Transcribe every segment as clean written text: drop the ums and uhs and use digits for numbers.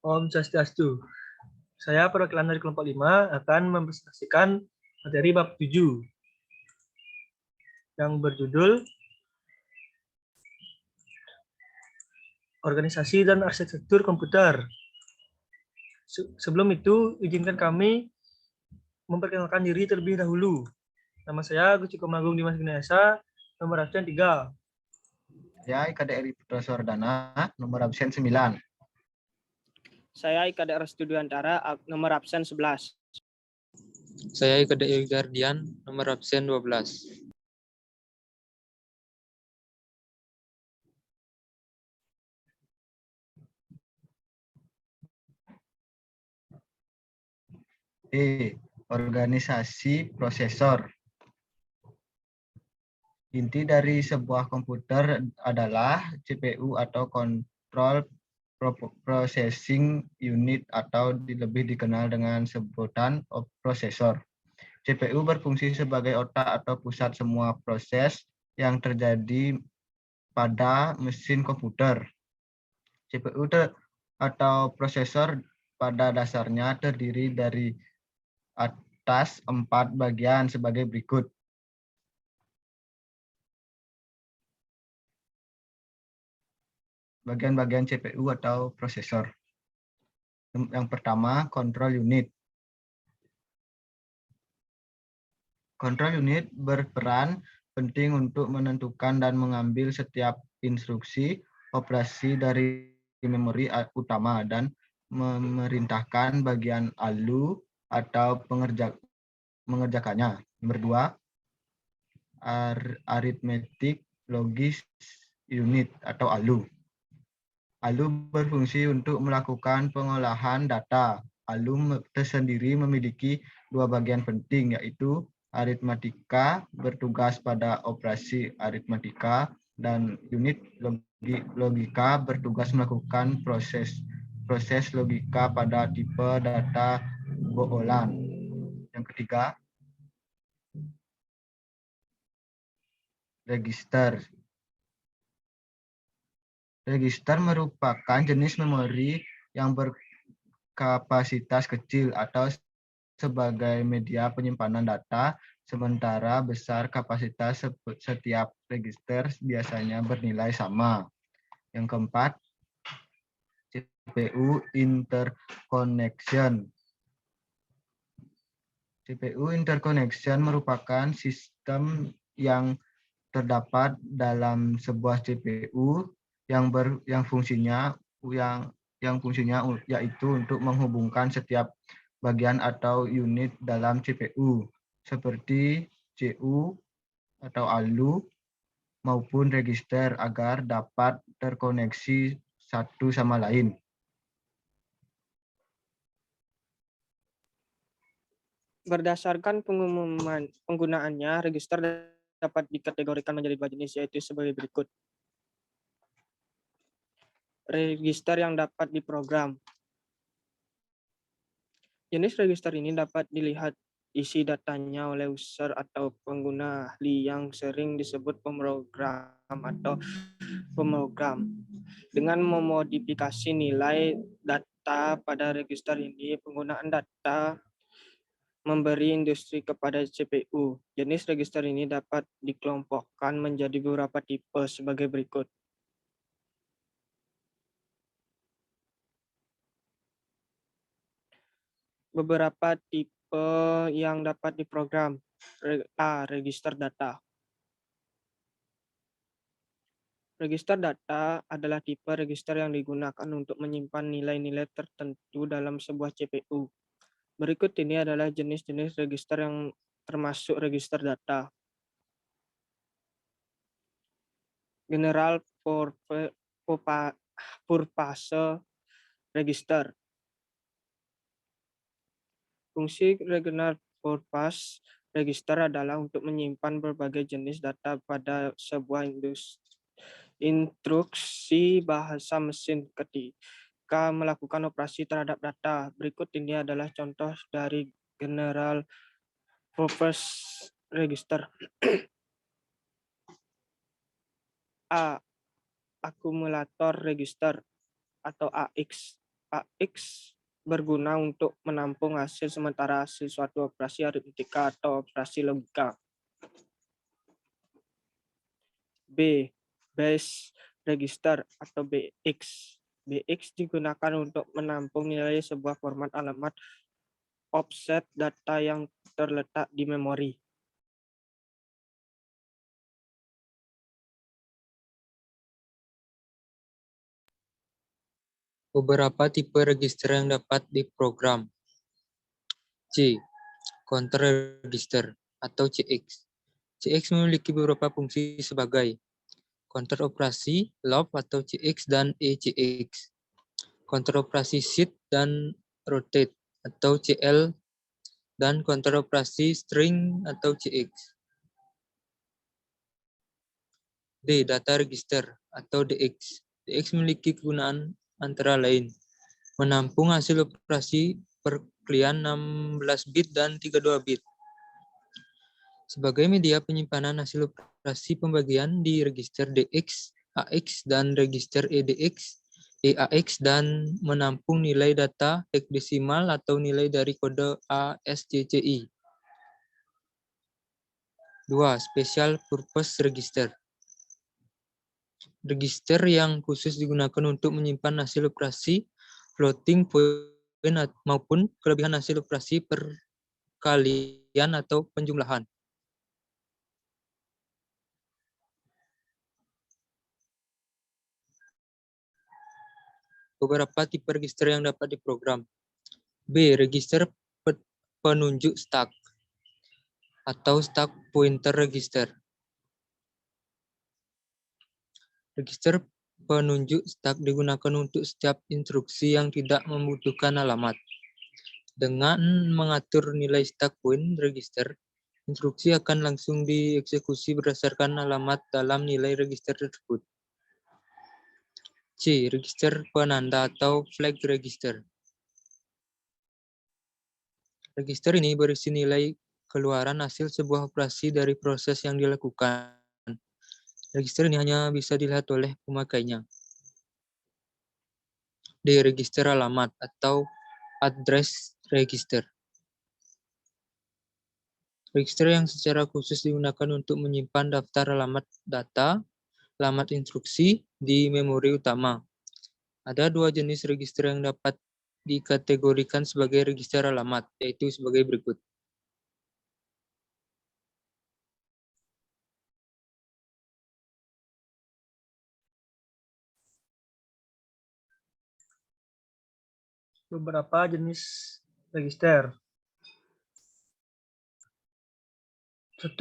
Om Swastiastu. Saya perwakilan dari kelompok 5 akan mempresentasikan materi bab 7 yang berjudul Organisasi dan Arsitektur Komputer. Sebelum itu, izinkan kami memperkenalkan diri terlebih dahulu. Nama saya Agus Ciko Agung Dimas Ginesa, nomor absen 3. Saya Ika Eri Putra Suardana, nomor absen 9. Saya Ika Restudiantara, nomor absen 11. Saya Ika Gardian, nomor absen 12. Organisasi prosesor. Inti dari sebuah komputer adalah CPU atau Control Processing Unit atau lebih dikenal dengan sebutan prosesor. CPU berfungsi sebagai otak atau pusat semua proses yang terjadi pada mesin komputer. CPU atau prosesor pada dasarnya terdiri dari atas 4 bagian sebagai berikut. Bagian-bagian CPU atau prosesor. Yang pertama, control unit. Control unit berperan penting untuk menentukan dan mengambil setiap instruksi operasi dari memori utama dan memerintahkan bagian ALU atau mengerjakannya. Nomor 2, arithmetic logic unit atau ALU. ALU berfungsi untuk melakukan pengolahan data. ALU tersendiri memiliki 2 bagian penting, yaitu aritmatika bertugas pada operasi aritmatika dan unit logika bertugas melakukan proses logika pada tipe data boolean. Yang ketiga, register. Register merupakan jenis memori yang berkapasitas kecil atau sebagai media penyimpanan data, sementara besar kapasitas setiap register biasanya bernilai sama. Yang keempat, CPU interconnection. CPU interconnection merupakan sistem yang terdapat dalam sebuah CPU yang fungsinya yaitu untuk menghubungkan setiap bagian atau unit dalam CPU seperti CU atau ALU maupun register agar dapat terkoneksi satu sama lain. Berdasarkan penggunaannya, register dapat dikategorikan menjadi 2 jenis, yaitu sebagai berikut. Register yang dapat diprogram. Jenis register ini dapat dilihat isi datanya oleh user atau pengguna ahli yang sering disebut pemrogram atau pemrogram. Dengan memodifikasi nilai data pada register ini, penggunaan data memberi industri kepada CPU. Jenis register ini dapat dikelompokkan menjadi beberapa tipe sebagai berikut. Beberapa tipe yang dapat diprogram. A. Register data. Register data adalah tipe register yang digunakan untuk menyimpan nilai-nilai tertentu dalam sebuah CPU. Berikut ini adalah jenis-jenis register yang termasuk register data. General Purpose Register. Fungsi General Purpose Register adalah untuk menyimpan berbagai jenis data pada sebuah instruksi bahasa mesin ketika melakukan operasi terhadap data. Berikut ini adalah contoh dari General Purpose Register. A. Akumulator Register atau AX. AX berguna untuk menampung hasil sementara hasil suatu operasi aritmetika atau operasi logika. B. Base register atau BX. BX digunakan untuk menampung nilai sebuah format alamat offset data yang terletak di memori. Beberapa tipe register yang dapat diprogram. C. Counter register atau CX. CX memiliki beberapa fungsi sebagai counter operasi, loop atau CX dan ECX. Counter operasi shift dan rotate atau CL dan counter operasi string atau CX. D. Data register atau DX. DX memiliki kegunaan antara lain menampung hasil operasi perkalian 16 bit dan 32 bit. Sebagai media penyimpanan hasil operasi pembagian di register DX, AX, dan register EDX, EAX, dan menampung nilai data heksadesimal atau nilai dari kode ASCII. 2. Special Purpose Register. Register yang khusus digunakan untuk menyimpan hasil operasi floating point maupun kelebihan hasil operasi perkalian atau penjumlahan. Beberapa tipe register yang dapat diprogram. B. Register penunjuk stack atau stack pointer register. Register penunjuk stack digunakan untuk setiap instruksi yang tidak membutuhkan alamat. Dengan mengatur nilai stack point register, instruksi akan langsung dieksekusi berdasarkan alamat dalam nilai register tersebut. C. Register penanda atau flag register. Register ini berisi nilai keluaran hasil sebuah operasi dari proses yang dilakukan. Register ini hanya bisa dilihat oleh pemakainya. D. Register alamat atau address register. Register yang secara khusus digunakan untuk menyimpan daftar alamat data, alamat instruksi di memori utama. Ada dua jenis register yang dapat dikategorikan sebagai register alamat, yaitu sebagai berikut. Beberapa jenis register. 1.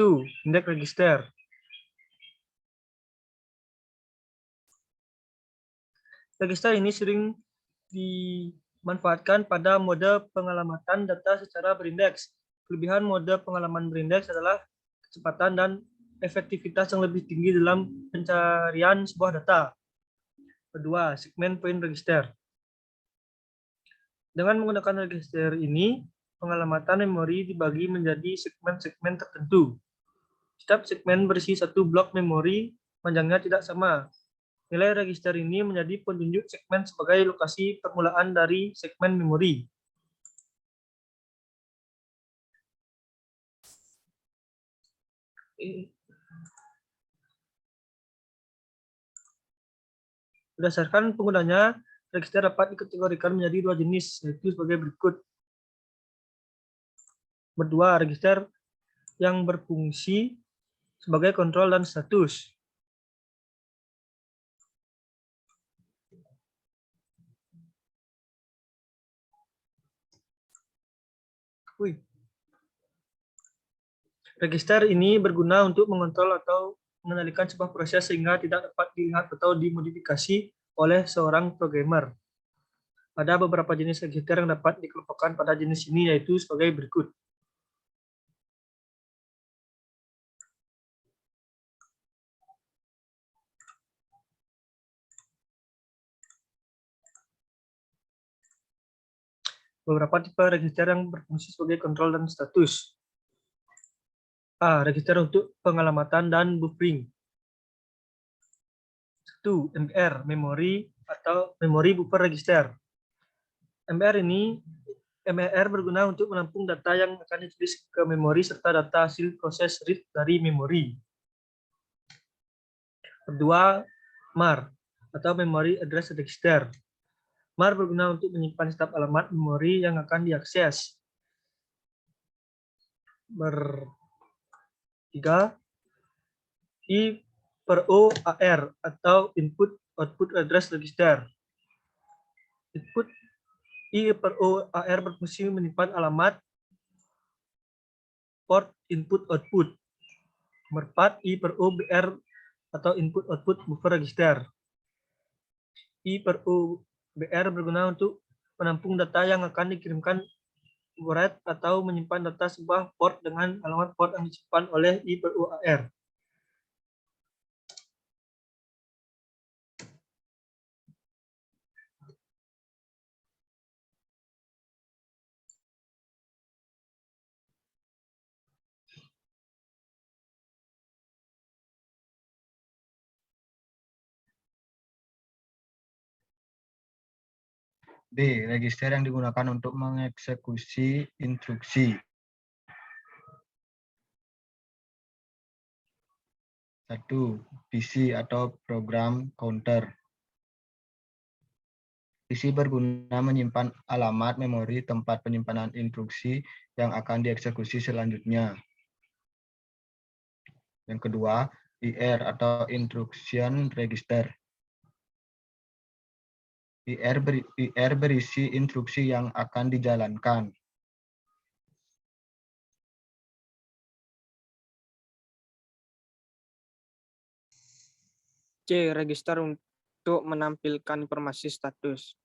Index register. Register ini sering dimanfaatkan pada mode pengalamatan data secara berindeks. Kelebihan mode pengalaman berindeks adalah kecepatan dan efektivitas yang lebih tinggi dalam pencarian sebuah data. Kedua, segment point register. Dengan menggunakan register ini, pengalamatan memori dibagi menjadi segmen-segmen tertentu. Setiap segmen berisi satu blok memori, panjangnya tidak sama. Nilai register ini menjadi penunjuk segmen sebagai lokasi permulaan dari segmen memori. Berdasarkan penggunanya, register dapat dikategorikan menjadi dua jenis, yaitu sebagai berikut. Berdua, register yang berfungsi sebagai kontrol dan status. Register ini berguna untuk mengontrol atau mengendalikan sebuah proses sehingga tidak dapat dilihat atau dimodifikasi oleh seorang programmer. Ada beberapa jenis register yang dapat dikelompokkan pada jenis ini, yaitu sebagai berikut. Beberapa tipe register yang berfungsi sebagai kontrol dan status. A. Register untuk pengalamatan dan buffering. 1. MBR, memori atau memory buffer register. MBR berguna untuk menampung data yang akan ditulis ke memori serta data hasil proses read dari memori. Kedua, MAR atau Memory Address Register. MAR berguna untuk menyimpan setiap alamat memori yang akan diakses. Bertiga, I/O/AR atau Input Output Address Register. I/O/AR berfungsi menyimpan alamat port input output. Nomor 4, I/O/BR atau Input Output Buffer Register. I/O/BR berguna untuk menampung data yang akan dikirimkan write atau menyimpan data sebuah port dengan alamat port yang disimpan oleh I/O/AR. B. Register yang digunakan untuk mengeksekusi instruksi. 1. PC atau program counter. PC berguna menyimpan alamat memori tempat penyimpanan instruksi yang akan dieksekusi selanjutnya. Yang kedua, IR atau Instruction Register. IR berisi instruksi yang akan dijalankan. C. Register untuk menampilkan informasi status.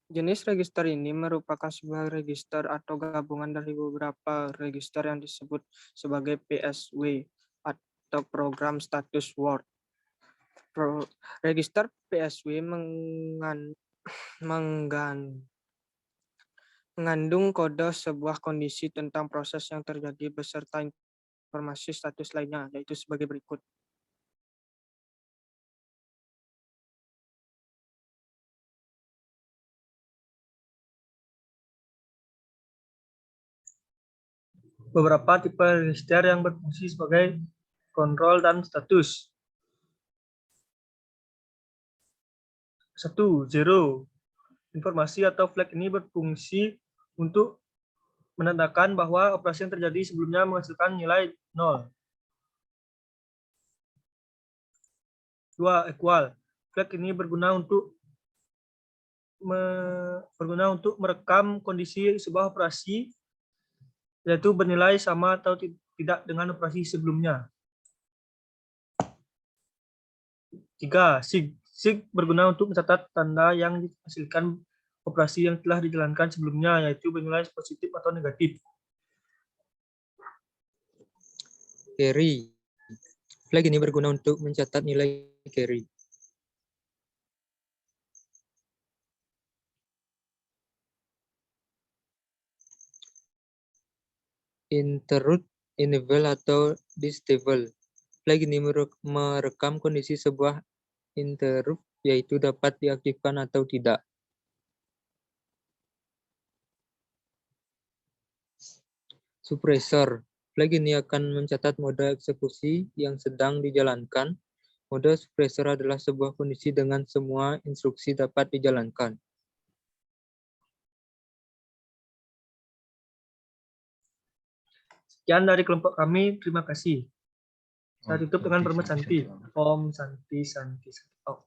Jenis register ini merupakan sebuah register atau gabungan dari beberapa register yang disebut sebagai PSW atau Program Status Word. Register PSW mengandung kode sebuah kondisi tentang proses yang terjadi beserta informasi status lainnya, yaitu sebagai berikut. Beberapa tipe register yang berfungsi sebagai kontrol dan status. 1. Zero. Informasi atau flag ini berfungsi untuk menandakan bahwa operasi yang terjadi sebelumnya menghasilkan nilai 0. 2. Equal. Flag ini berguna untuk merekam kondisi sebuah operasi, yaitu bernilai sama atau tidak dengan operasi sebelumnya. 3. Sig. Sig berguna untuk mencatat tanda yang dihasilkan operasi yang telah dijalankan sebelumnya, yaitu bernilai positif atau negatif. Carry. Flag ini berguna untuk mencatat nilai carry. Interrupt, enable, atau disable. Flag ini merekam kondisi sebuah interrupt, yaitu dapat diaktifkan atau tidak. Suppressor. Flag ini akan mencatat mode eksekusi yang sedang dijalankan. Mode suppressor adalah sebuah kondisi dengan semua instruksi dapat dijalankan. Sekian dari kelompok kami, terima kasih. Saya tutup dengan permen Santi. Om Santi Santi. Om.